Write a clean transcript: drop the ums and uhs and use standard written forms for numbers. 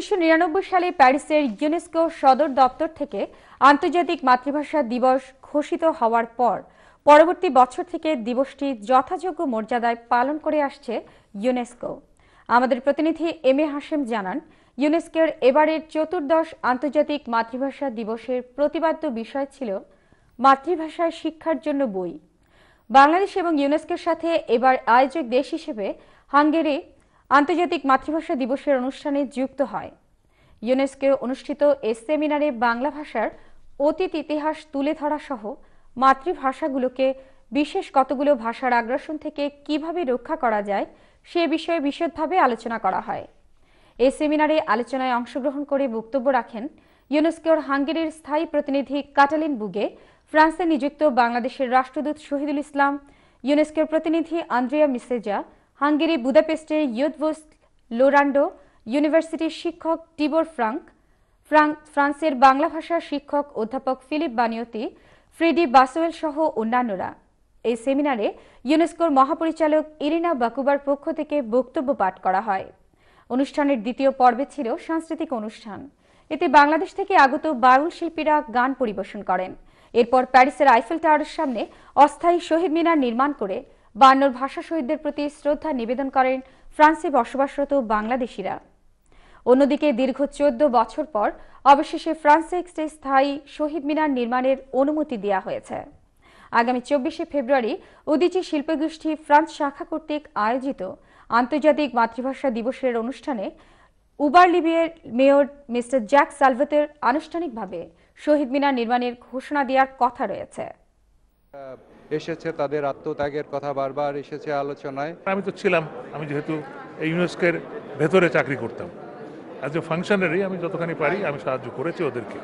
1999 সালে প্যারিসের ইউনেস্কো সদর দপ্তর থেকে আন্তর্জাতিক মাতৃভাষা দিবস ঘোষিত হওয়ার পর পরবর্তী বছর থেকে দিবসটি যথাযোগ্য মর্যাদায় পালন করে আসছে ইউনেস্কো। আমাদের প্রতিনিধি এম এ হাশেম জানান, ইউনেস্কোর এবারের চতুর্দশ আন্তর্জাতিক মাতৃভাষা দিবসের প্রতিপাদ্য বিষয় ছিল মাতৃভাষায় শিক্ষার জন্য বই। বাংলাদেশ এবং ইউনেস্কোর সাথে এবার আয়োজক দেশ হিসেবে হাঙ্গেরি আন্তর্জাতিক মাতৃভাষা দিবসের অনুষ্ঠানে যুক্ত হয়। ইউনেস্কো অনুষ্ঠিত এই সেমিনারে বাংলা ভাষার অতীত ইতিহাস তুলে ধরা সহ মাতৃভাষাগুলোকে বিশেষ কতগুলো ভাষার আগ্রাসন থেকে কিভাবে রক্ষা করা যায় সে বিষয়ে বিশদভাবে আলোচনা করা হয়। এই সেমিনারে আলোচনায় অংশগ্রহণ করে বক্তব্য রাখেন ইউনেস্কোর হাঙ্গেরির স্থায়ী প্রতিনিধি কাটালিন বুগে, ফ্রান্সে নিযুক্ত বাংলাদেশের রাষ্ট্রদূত শহীদুল ইসলাম, ইউনেস্কোর প্রতিনিধি আন্দ্রিয়া মিসেজা, হাঙ্গেরি বুদাপেস্টের ইউথভোস লোরান্ডো, ইউনিভার্সিটির শিক্ষক টিবোর ফ্রান্সের বাংলা ভাষার শিক্ষক অধ্যাপক ফিলিপ বানিয়তি, ফ্রেডি বাসোয়েল সহ অন্যান্যরা। এই সেমিনারে ইউনেস্কোর মহাপরিচালক ইরিনা বাকুবার পক্ষ থেকে বক্তব্য পাঠ করা হয়। অনুষ্ঠানের দ্বিতীয় পর্বে ছিল সাংস্কৃতিক অনুষ্ঠান। এতে বাংলাদেশ থেকে আগত বাউল শিল্পীরা গান পরিবেশন করেন। এরপর প্যারিসের আইফেল টাওয়ারের সামনে অস্থায়ী শহীদ মিনার নির্মাণ করে 52 ভাষা শহীদদের প্রতি শ্রদ্ধা নিবেদন করেন ফ্রান্সে বসবাসরত বাংলাদেশিরা। অন্যদিকে দীর্ঘ 14 বছর পর অবশেষে ফ্রান্সে একটি স্থায়ী শহীদ মিনার নির্মাণের অনুমতি দেওয়া হয়েছে। আগামী 24 ফেব্রুয়ারি উদীচী শিল্পগোষ্ঠী ফ্রান্স শাখা কর্তৃক আয়োজিত আন্তর্জাতিক মাতৃভাষা দিবসের অনুষ্ঠানে উবারলিবিয়ের মেয়র মিস্টার জ্যাক সালভেতের আনুষ্ঠানিকভাবে শহীদ মিনার নির্মাণের ঘোষণা দেওয়ার কথা রয়েছে। এসেছে তাদের আত্মত্যাগের কথা বারবার এসেছে আলোচনায়। আমি তো ছিলাম, আমি যেহেতু এই ইউনেস্কোর ভেতরে চাকরি করতাম, অ্যাজ এ ফাংশনারি আমি যতখানি পারি আমি সাহায্য করেছি ওদেরকে।